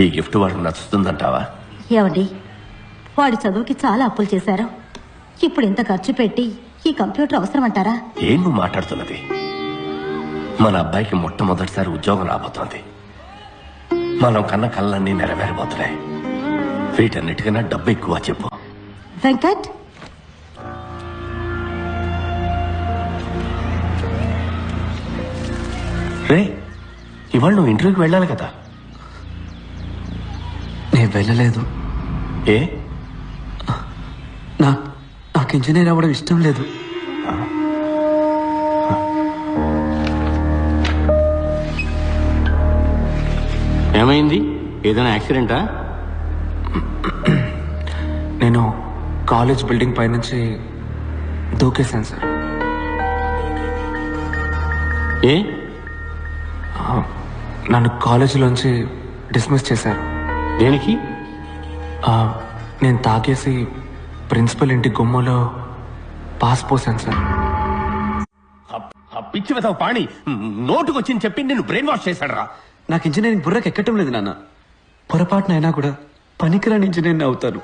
ఈ గిఫ్ట్ వాడికి నచ్చుతుందంటావా? ఏమండి, వాడి చదువుకి చాలా అప్పులు చేశారు. ఇప్పుడు ఇంత ఖర్చు పెట్టి ఈ కంప్యూటర్ అవసరం అంటారా? ఏం నువ్వు మాట్లాడుతున్నది? మన అబ్బాయికి మొట్టమొదటిసారి ఉద్యోగం రాబోతోంది. మనం కన్న కళ్ళన్నీ నెరవేరబోతున్నాయి. వీటన్నిటికన్నా డబ్బు ఎక్కువ చెప్పు. వెంకట్, రే, ఇవాళ నువ్వు ఇంటర్వ్యూకి వెళ్ళాలి కదా? నేను వెళ్ళలేదు. ఏ? నాకు ఇంజనీర్ అవ్వడం ఇష్టం లేదు. ఏమైంది? ఏదైనా యాక్సిడెంటా? నేను కాలేజ్ బిల్డింగ్ పైనుంచి దూకేశాను సార్. ఏ? నన్ను కాలేజీలోంచి డిస్మిస్ చేశారు. దేనికి? నేను తాగేసి ప్రిన్సిపల్ ఇంటి గుమ్మలో పాస్ పోసాను సార్. పిచ్చి వెతవ పాణి నోటుకొచ్చింది చెప్పి నేను బ్రెయిన్ వాష్ చేశాడు. నాకు ఇంజనీరింగ్ బుర్రకు ఎక్కటం లేదు నాన్న. పొరపాటునైనా కూడా పనికిరాని ఇంజనీర్ని అవుతాను.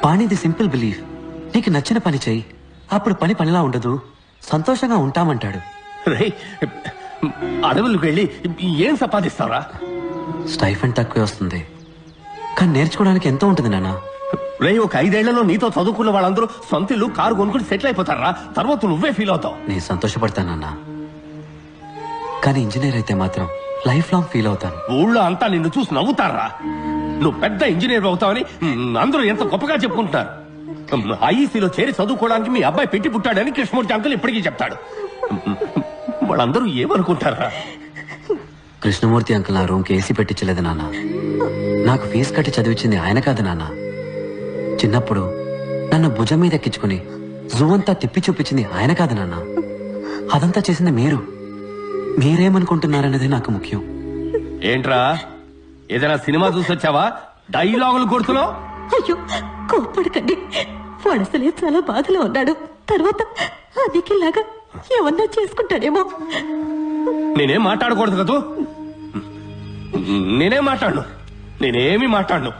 పాణిది సింపుల్ బిలీఫ్. నీకు నచ్చిన పని చెయ్యి, అప్పుడు పని పనిలా ఉండదు, సంతోషంగా ఉంటామంటాడు. రే, అడవులకు వెళ్ళి ఏం సంపాదిస్తావురా? స్టైఫండ్ తక్కువే వస్తుంది, కానీ నేర్చుకోవడానికి ఎంతో ఉంటుంది నాన్న. రే, ఒక 5 ఏళ్లలో నీతో చదువుకున్న వాళ్ళందరూ సొంత ఇల్లు, కారు కొనుక్కుని సెటిల్ అయిపోతారా? తర్వాత నువ్వే ఫీల్ అవుతావు. నేను సంతోషపడతానన్నా, కానీ ఇంజనీర్ అయితే మాత్రం లైఫ్ లాంగ్ ఫీల్ అవుతాను. ఊళ్ళో అంతా నిన్ను చూసి నవ్వుతారా? నువ్వు పెద్ద ఇంజనీర్ అవుతావని అందరూ ఎంత గొప్పగా చెప్పుకుంటున్నారు. ఐఈసీలో చేరి చదువుకోవడానికి మీ అబ్బాయి పెట్టి పుట్టాడని కృష్ణమూర్తి అంకుల్ ఇప్పటికీ చెప్తాడు. వాళ్ళందరూ ఏమనుకుంటారా? కృష్ణమూర్తి అంకుల్ నా రూమ్కి ఏసీ పెట్టించలేదు నాన్న. నాకు ఫీజు కట్టి చదివించింది ఆయన కాదు నాన్న. చిన్నప్పుడు నన్ను భుజం మీద ఎక్కించుకుని జూ అంతా తిప్పి చూపించింది ఆయన కాదు నాన్న. అదంతా చేసింది మీరు. మీరేమనుకుంటున్నారనేది నాకు ముఖ్యం. ఏంట్రా, ఏదైనా సినిమా చూసి వచ్చావా? డైలాగులు కొడుతున్నావు? అయ్యో, కోప్పడకండి. వాడు అసలే చాలా బాధలో ఉన్నాడు. తర్వాత అదికిలాగా ఏమన్నా చేసుకుంటాడేమో. నేనేం మాట్లాడకూడదు కదూ? నేనేం మాట్లాడను, నేనేమి మాట్లాడను.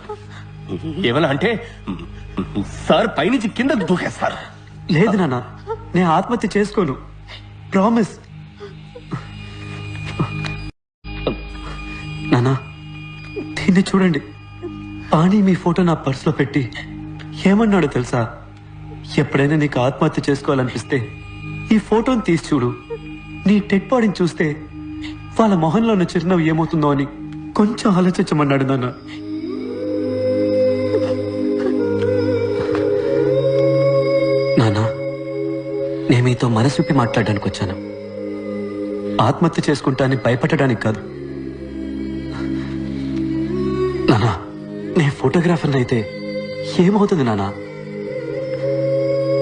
ఏమన్నా అంటే సార్ పైనుంచి కిందకు దూకేస్తారు. లేదు నాన్న, నేను ఆత్మహత్య చేసుకోను, ప్రామిస్. నానా, దీన్ని చూడండి. పాణి మీ ఫోటో నా పర్సులో పెట్టి ఏమన్నాడో తెలుసా? ఎప్పుడైనా నీకు ఆత్మహత్య చేసుకోవాలనిపిస్తే ఈ ఫోటోని తీసి చూడు. నీ డెడ్ బాడీని చూస్తే వాళ్ళ మొహంలో ఉన్న చిరునవ్వు ఏమవుతుందో అని కొంచెం ఆలోచించమన్నాడు నాన్న. నానా, నేను మీతో మనసు విప్పి మాట్లాడడానికి వచ్చాను. ఆత్మహత్య చేసుకుంటా అని భయపడడానికి కాదు. నానా, నేను ఫోటోగ్రాఫర్ని అయితే ఏమవుతుంది నానా?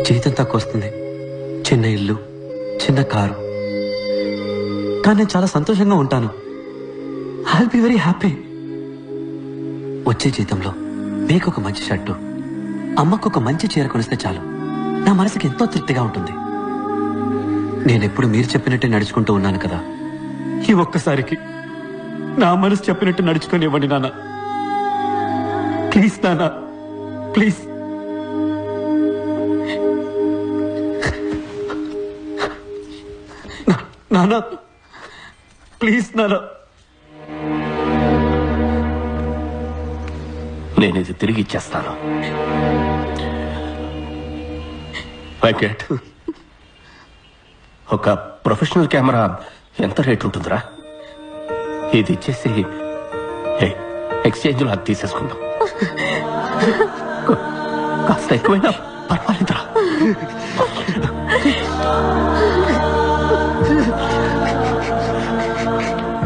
జీతం తక్కువ వస్తుంది, చిన్న ఇల్లు, చిన్న కారు, కానీ నేను చాలా సంతోషంగా ఉంటాను. I will be very happy. వచ్చే జీతంలో మీకు ఒక మంచి షర్టు, అమ్మకు ఒక మంచి చీర కొనిస్తే చాలు, నా మనసుకి ఎంతో తృప్తిగా ఉంటుంది. నేనెప్పుడు మీరు చెప్పినట్టే నడుచుకుంటూ ఉన్నాను కదా. ఈ ఒక్కసారికి నా మనసు చెప్పినట్టు నడుచుకొని ఇవ్వండి నాన్న. ప్లీజ్ నాన్న, ప్లీజ్. నాన్న, ప్లీజ్ నాన్న. నేను ఇది తిరిగి ఇచ్చేస్తాను. వెంకట్, ఒక ప్రొఫెషనల్ కెమెరా ఎంత రేట్ ఉంటుందిరా? ఇది ఇచ్చేసి ఎక్స్చేంజ్ లో అది తీసేసుకుందాం. కాస్త ఎక్కువైనా పర్వాలేదురా.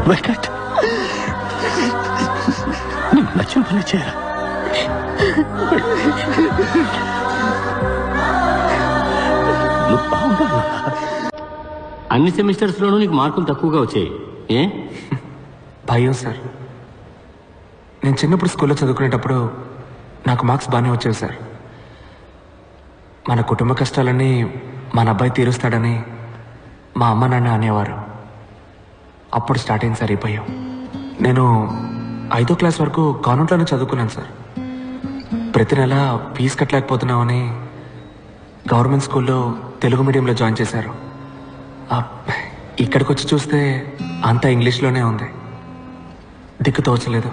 వెంకట్, నీకు నచ్చిన పని చేయరా? నువ్వు బాగున్నా. అన్ని సెమిస్టర్స్ లోనూ నీకు మార్కులు తక్కువగా వచ్చాయి. ఏ? భయం సార్. నేను చిన్నప్పుడు స్కూల్లో చదువుకునేటప్పుడు నాకు మార్క్స్ బాగానే వచ్చేవి సార్. మన కుటుంబ కష్టాలన్నీ మన అబ్బాయి తీరుస్తాడని మా అమ్మ నాన్న అనేవారు. అప్పుడు స్టార్ట్ అయింది సార్ ఈ భయం. నేను 5వ క్లాస్ వరకు కాన్వెంట్లోనే చదువుకున్నాను సార్. ప్రతి నెల ఫీజు కట్టలేకపోతున్నామని గవర్నమెంట్ స్కూల్లో తెలుగు మీడియంలో జాయిన్ చేశారు. ఇక్కడికి వచ్చి చూస్తే అంతా ఇంగ్లీష్లోనే ఉంది. దిక్కు తోచలేదు.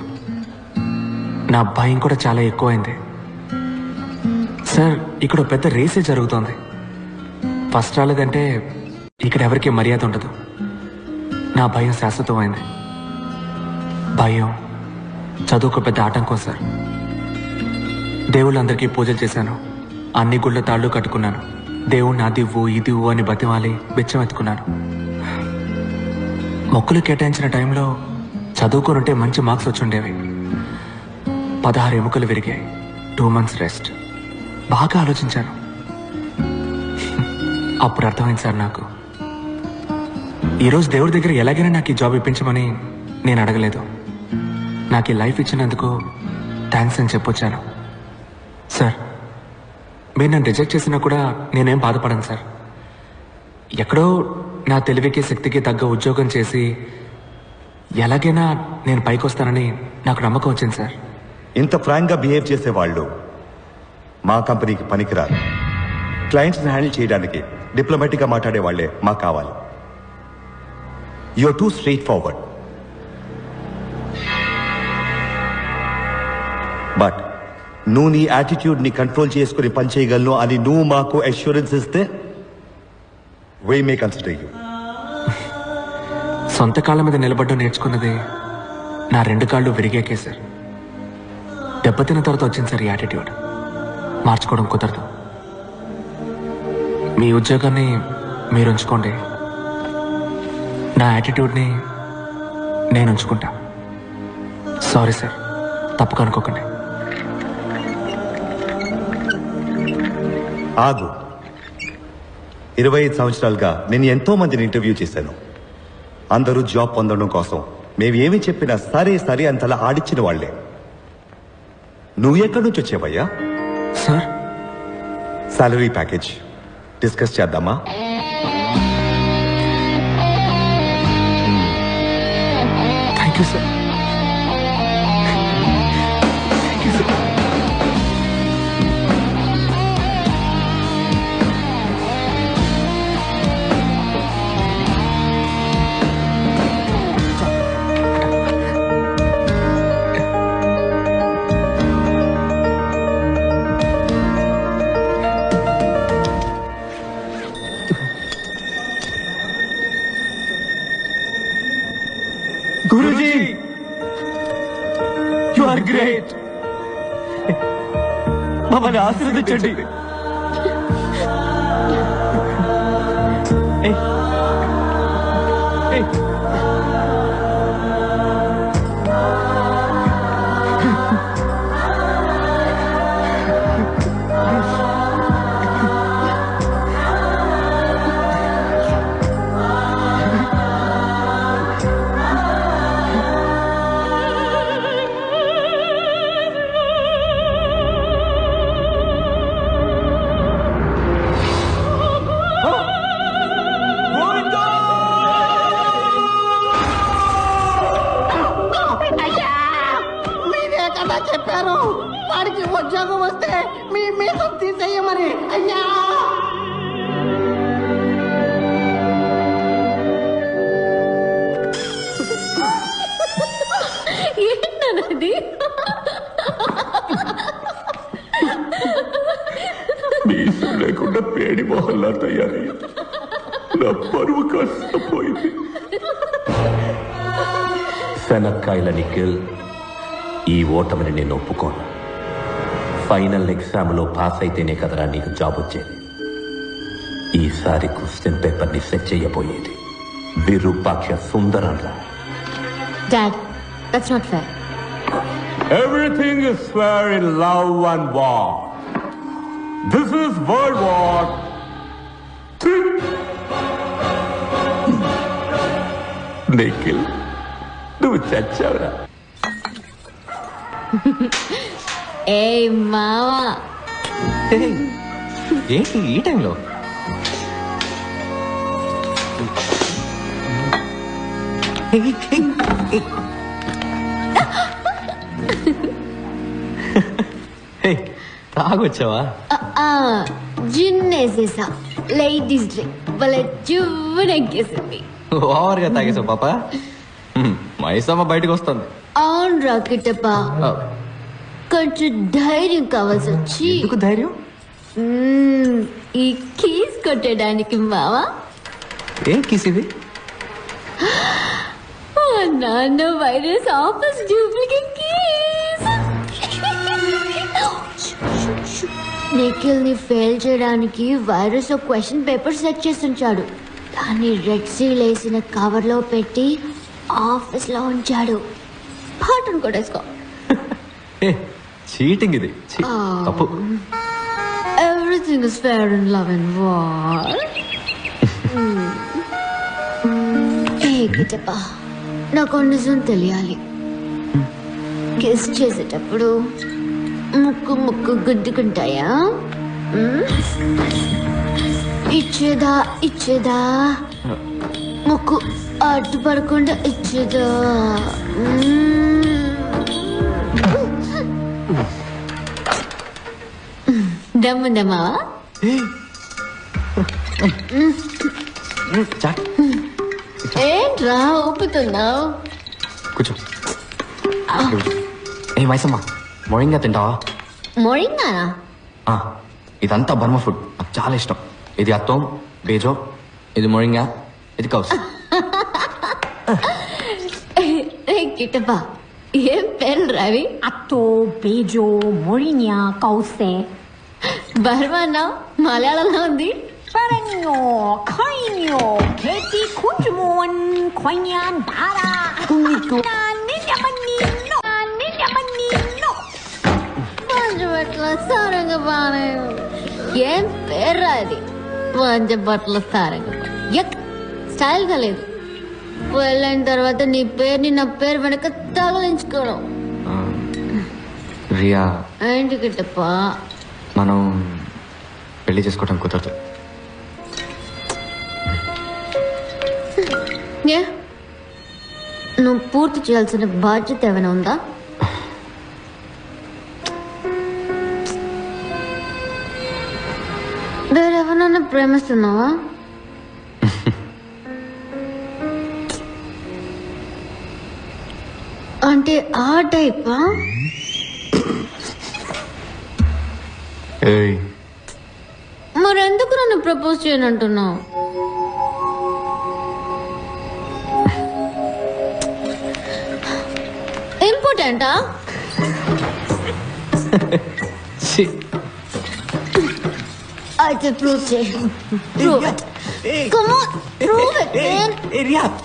నా భయం కూడా చాలా ఎక్కువైంది సార్. ఇక్కడ పెద్ద రేసే జరుగుతోంది. ఫస్ట్ రాలేదంటే ఇక్కడ ఎవరికి మర్యాద ఉండదు. నా భయం శాశ్వతమైంది. భయం చదువుకు పెద్ద ఆటంకం సార్. దేవుళ్ళందరికీ పూజలు చేశాను. అన్ని గుళ్ళ తాళ్ళు కట్టుకున్నాను. దేవుణ్ణి అదివ్వు ఇదివ్వు అని బతిమాలి బిచ్చం ఎత్తుకున్నాను. మొక్కులు కేటాయించిన టైంలో చదువుకోనుంటే మంచి మార్క్స్ వచ్చుండేవి. 16 ఎముకలు విరిగాయి. 2 months రెస్ట్. బాగా ఆలోచించాను. అప్పుడు అర్థమైంది సార్ నాకు. ఈరోజు దేవుడి దగ్గర ఎలాగైనా నాకు ఈ జాబ్ ఇప్పించమని నేను అడగలేదు. నాకు ఈ లైఫ్ ఇచ్చినందుకు థ్యాంక్స్ అని చెప్పొచ్చాను. సార్, మీరు నన్ను రిజెక్ట్ చేసినా కూడా నేనేం బాధపడను సార్. ఎక్కడో నా తెలివికి శక్తికి తగ్గ ఉద్యోగం చేసి ఎలాగైనా నేను పైకి వస్తానని నాకు నమ్మకం వచ్చింది సార్. ఇంత ఫ్రాంక్గా బిహేవ్ చేసేవాళ్ళు మా కంపెనీకి పనికిరారు. క్లయింట్స్ని హ్యాండిల్ చేయడానికి డిప్లొమాటిక్గా మాట్లాడే వాళ్ళే మాకు కావాలి. You are too straightforward. But నువ్వు నీ యాటిట్యూడ్ని కంట్రోల్ చేసుకుని పనిచేయగలను అని నువ్వు మాకు అష్యూరెన్స్ ఇస్తే వీ మే కన్సిడర్ యూ. సొంత కాళ్ళ మీద నిలబడ్డం నేర్చుకున్నది నా 2 కాళ్ళు విరిగాకే సార్. దెబ్బతిన్న తర్వాత వచ్చింది సార్ ఈ యాటిట్యూడ్. మార్చుకోవడం కుదరదు. మీ ఉద్యోగాన్ని మీరు ఉంచుకోండి. నా యాటిట్యూడ్ని నేను ఉంచుకుంటా. సారీ సార్, తప్పుగా అనుకోకండి. ఆగు. 25 సంవత్సరాలుగా నేను ఎంతో మందిని ఇంటర్వ్యూ చేశాను. అందరూ జాబ్ పొందడం కోసం మేము ఏమి చెప్పినా సరే సరే అంతలా ఆడిచ్చిన వాళ్లే. నువ్వు ఎక్కడి నుంచి వచ్చావయ్యా? సార్, సాలరీ ప్యాకేజ్ డిస్కస్ చేద్దామా? Thank you sir. Thank you sir. Guruji, you are great. మమ్మల్ని ఆశీర్వదించండి. చెప్పారు వాడికి ఉద్యోగం వస్తే మీ మీద తీసేయమని. అయ్యా, ఏంటన్నది? మీసం లేకుండా పేడి మొహల్లా తయారయ్యింది. నా పరువు కాస్త పోయింది. శనక్కాయల నిఖిల్, ఈ ఓటమిని నేను ఒప్పుకోను. ఫైనల్ ఎగ్జామ్లో పాస్ అయితేనే కదరా నీకు జాబ్ వచ్చేది. ఈసారి క్వశ్చన్ పేపర్ని సెట్ చేయబోయేది విరూపాక్ష సుందరంలా. Dad, that's not fair. Everything is fair in love and war. This is world war 3. Nikhil, నువ్వు చచ్చావురా. ఏ మావా, ఏంటి ఈ టైంలో? హే తాగొచ్చావా? జిన్నేసేసా లేడీస్ డే భలే చువ్వనెక్కేసింది. ఓవర్గా తాగేసావు పాప. మైసమ్మ బయటకు వస్తుంది. అవును రాకెటప్ప, కొంచెం ధైర్యం కావాల్సి వచ్చి ఎందుకు ధైర్యం? ఈ కీస్ కొట్టడానికి మావా. ఏం కిస్ ఇది? నాన్న virus office duplicate keys. Nikhil ని ఫెయిల్ చేయడానికి వైరస్ ఒక క్వశ్చన్ పేపర్ సెట్ చేసి ఉంచాడు. దాన్ని రెడ్ సీల్ వేసిన కవర్ లో పెట్టి ఆఫీస్ లో ఉంచాడు. పాటను కొట్టేసుకో. చీటింగ్ ఇది. తప్పు. Everything is fair in love and war. గిటప్ప, నాకు నిజం తెలియాలి. కిస్ చేసేటప్పుడు ముక్కు ముక్కు గుద్దుకుంటాయా? ఇచ్చేదా ముక్కు అడ్డుపడకుండా ఇచ్చేదా? దమ్ముందమ్మా. ఏంట్రా ఊపుతున్నావు? కూర్చో. ఏ మైసమ్మ, మొరింగా తింటావా? మొరింగానా? ఇదంతా బర్మా ఫుడ్, నాకు చాలా ఇష్టం. ఇది అత్తం బేజో, ఇది మొరింగా, ఇది కౌస్. కిటప్ప, ఏం పేరు రవి? అత్తో బేజో మొరినియా కౌసే. బర్మానా మలయాళంలో ఉంది. Paranyo, Kainyo, Keti Kunjumon, Koinyan, Dara, Ninja Manino. Panchabatla Sarangapani. ఏం పేరు అది? పంచబట్ల సారంగపాణి. యక్, స్టైల్ గా లేదు. పెళ్ళైన తర్వాత నీ పేరుని నా పేరు వెనక తగలించుకోవడం. రియా, ఏంటి కిట్టప్ప? మనం పెళ్లి చేసుకోవడం కుదరదు. నువ్వు పూర్తి చేయాల్సిన బాధ్యత ఏమైనా ఉందా? వేరెవరన్నా ప్రేమిస్తున్నావా? అంటే ఆ టైపా? మరెందుకు నన్ను ప్రపోజ్ చేయనంటున్నావు? ఇంపార్టెంటా? అయితే ప్రూవ్ చేయి. Prove it. Come on. Prove it, man.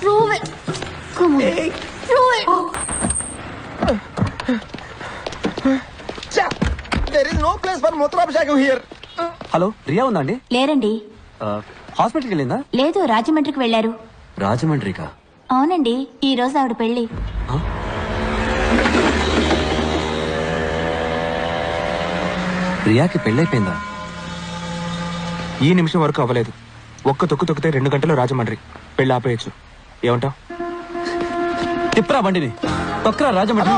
Prove it. Come on. Prove it. There is no place for Mutrabhishekam here. Hello, Riya ఉందా అండి? లేరండి. హాస్పిటల్కి వెళ్ళిందా? లేదు, రాజమండ్రికి వెళ్లారు. రాజమండ్రికా? అవునండి, ఈ రోజు ఆవిడ పెళ్లి. రియాకి పెళ్ళైపోయిందా? ఈ నిమిషం వరకు అవ్వలేదు. ఒక్క తొక్కు తొక్కితే 2 గంటలు రాజమండ్రి. పెళ్లి ఆపేయచ్చు. ఏమంటావ్? తిప్పరా బండిని, తొక్కరా Rajahmundry.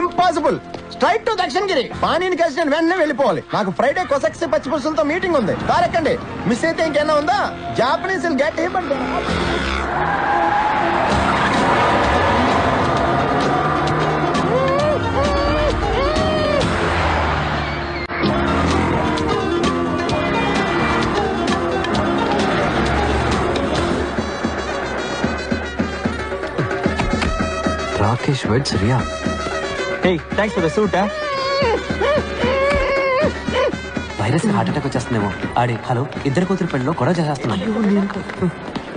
Impossible. Straight to Dakshinagiri. పానీని కలిసి నేను వెంటనే వెళ్ళిపోవాలి. నాకు ఫ్రైడే కొసక్సి పచ్చిపులుసులతో మీటింగ్ ఉంది. కారెక్కండి. మిస్ అయితే ఇంకేనా ఉందా? Japanese get him. Rakesh weds Riya. Hey, thanks for the suit, huh? Virus heart attack వచ్చేస్తుందేమో. ఆడి హలో, ఇద్దరు కూతురు పెళ్లిలో గొడవ చేసేస్తున్నాను.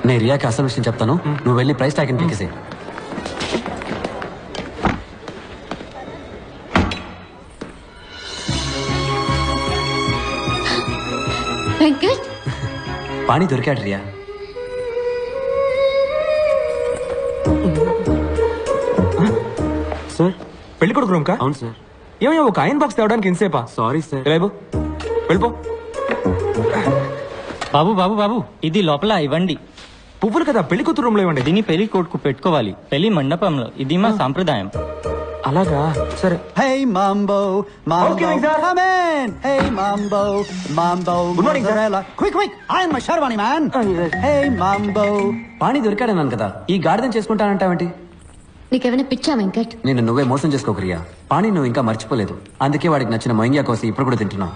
నేను రియాకి అసలు విషయం చెప్తాను, నువ్వు వెళ్ళి ప్రైస్ ట్యాగ్ పీకేసి. వెంకట్, పాణి దొరికాడు రియా. సార్, పెళ్లి కొడుకు రూమ్ కా? అవును సార్. ఏమయ్యా, ఒక ఐరన్ బాక్స్ తేవడానికి ఇంతసేపా? Sorry sir. రేపు వెళ్ళిపో. బాబు బాబు బాబు, ఇది లోపల ఇవ్వండి. పువ్వులు కదా, పెళ్లి కూతురు రూమ్ లో ఇవ్వండి. దీన్ని పెళ్లి కొడుకు పెట్టుకోవాలి. పెళ్లి మండపంలో. ఇది మా సాంప్రదాయం. అలాగా సరే. Hey Mambo, Mambo, Okay, sir. come in. Hey Mambo, Mambo, Good morning, sir. mozzarella. Quick, I am my Sharwani man. Hey Mambo. పాణి దొరికాడన్నాను కదా, ఈ గాడిదం చేసుకుంటానంటావేంటి? నీకేమైనా పిచ్చా వెంకట్? నిన్ను నువ్వే మోసం చేసుకోకు రియా. పాణి నువ్వు ఇంకా మర్చిపోలేదు, అందుకే వాడికి నచ్చిన మొయింగ్యా కోసి ఇప్పుడు కూడా తింటున్నావు.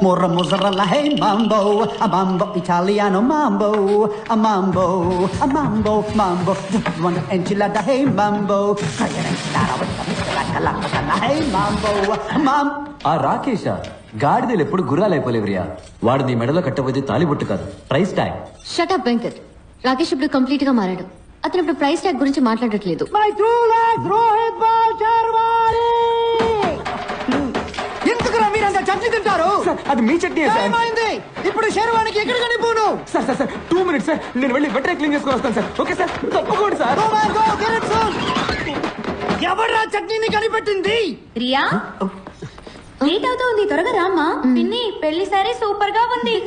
More mozzarella, hey Mambo, a Mambo Italiano Mambo, a Mambo, a Mambo, Mambo. One enchilada, hey Mambo. Hey Mambo, Mambo. ఆ రాకేష గాడిదలు ఎప్పుడు గుర్రాలైపోలేవు రియా. వాడు నీ మెడలో కట్టబోతే తాలిబొట్టు కాదు, price tag. Shut up Venkat. Rakesh ఇప్పుడు కంప్లీట్ గా మారాడు. అతను ఇప్పుడు ప్రైస్ ట్యాగ్ గురించి మాట్లాడట్లేదు. My true life, Rohit Sharwani. ఎందుకురా మీరంతా చట్నీ తింటారు? అది మీ చట్నీ సార్. ఏమైంది? ఇప్పుడు శర్వానికి ఎక్కడ కనిపోను? Sir sir sir 2 minutes sir, నేను వెళ్ళి వెంటనే క్లీన్ చేసుకొని వస్తాను సార్. ఓకే సార్, తప్పకుండా sir. Go man, go, get it soon. ఎవడ్రా చట్నీని కనిపెట్టింది? రియా లేట్ అవుతోంది, త్వరగా రామ్మా. పిన్ని పెళ్లి సారీ సూపర్ గా ఉంది.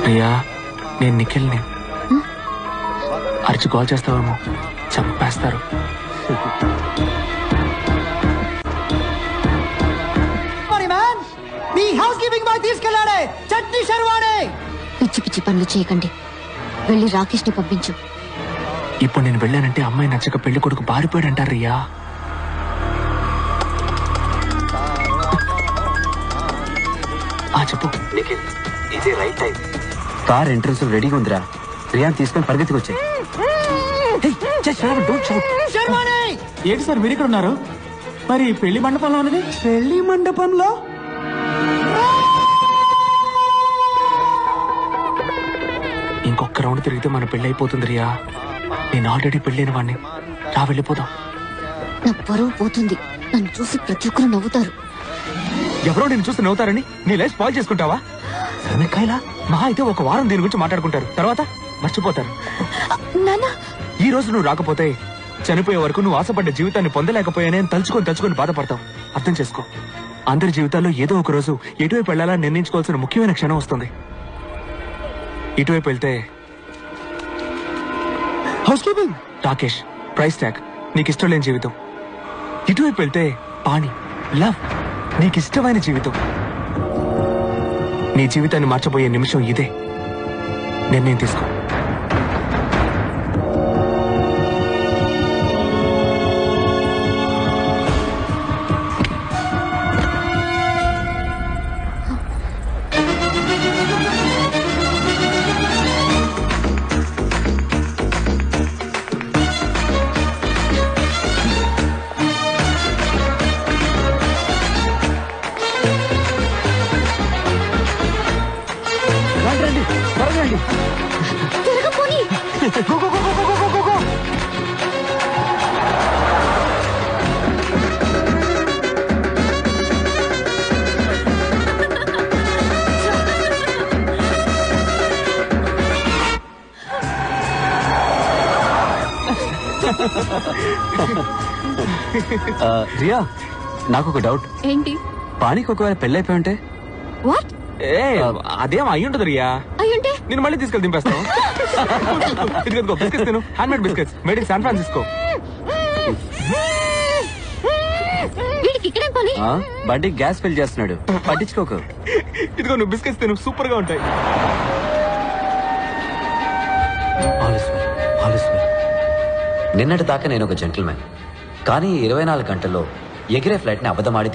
ప్రియా, నేను నిఖిల్ని. అరిచి కాల్ చేస్తావేమో, చంపేస్తారు. మీ హౌస్ కీపింగ్ బాయ్ తీసుకెళ్ళాడే చట్నీ శర్వాణి. పిచ్చి పిచ్చి పనులు చేయకండి. వెళ్ళి రాకేష్ ని పంపించు. ఇప్పుడు నేను వెళ్ళానంటే అమ్మాయి నచ్చక పెళ్లి కొడుకు పారిపోయాడు అంటారు రియా. చెప్పు. ఇదే రైట్ టైం. కార్ ఎంట్రన్స్ రెడీగా ఉందిరా. రియాన్ తీసుకొని పరిగెత్తుకు వచ్చాయి. ఏంటి సార్ మీరు ఇక్కడ ఉన్నారు? మరి పెళ్లి మండపంలో ఉన్నది? పెళ్లి మండపంలో ఇంకొక రౌండ్ తిరిగితే మన పెళ్లి అయిపోతుంది రియా. నేను ఆల్రెడీ పెళ్ళైన వాడిని. రా వెళ్ళిపోదాం. నా పరువు పోతుంది. నన్ను చూసి ప్రతి ఒక్కరు నవ్వుతారు. ఎవరో నేను చూసి నవ్వుతారని నీ లైఫ్ స్పాయిల్ చేసుకుంటావా? సరేకాయలా మహా అయితే ఒక వారం దీని గురించి మాట్లాడుకుంటారు, తర్వాత మర్చిపోతారు. ఈ రోజు నువ్వు రాకపోతే చనిపోయే వరకు నువ్వు ఆశపడ్డ జీవితాన్ని పొందలేకపోయానే తలుచుకొని బాధపడతావు. అర్థం చేసుకో. అందరి జీవితాల్లో ఏదో ఒక రోజు ఎటువైపు వెళ్లాలని నిర్ణయించుకోవాల్సిన ముఖ్యమైన క్షణం వస్తుంది. ఇటువైపు వెళ్తే house keeping, Rakesh, price tag, నీకు ఇష్టం లేని జీవితం. ఇటువైపు వెళ్తే పాణి, లవ్, నీకు ఇష్టమైన జీవితం. నీ జీవితాన్ని మార్చబోయే నిమిషం ఇదే. నిర్ణయం తీసుకో. రియా, నాకు ఒక డౌట్. ఏంటి? పాణికి ఒకవేళ పెళ్ళైపోయి ఉంటే? వాట్? అదేం అయ్యి ఉంటుంది రియా. అయ్యుంటే నేను మళ్ళీ తీసుకెళ్ళి దింపేస్తాను. ఇదిగో బిస్కెట్స్ తిను, handmade biscuits, made in San Francisco. వీడికి ఇక్కడేం పని? బండి గ్యాస్ ఫిల్ చేస్తున్నాడు, పట్టించుకోకు. ఇదిగో నువ్వు బిస్కెట్స్ తిను, సూపర్ గా ఉంటాయి. నిన్నటి దాకా నేను ఒక జెంటిల్మెన్, కానీ 24 గంటల్లో ఎగిరే ఫ్లైట్ ని అబద్ధమాడి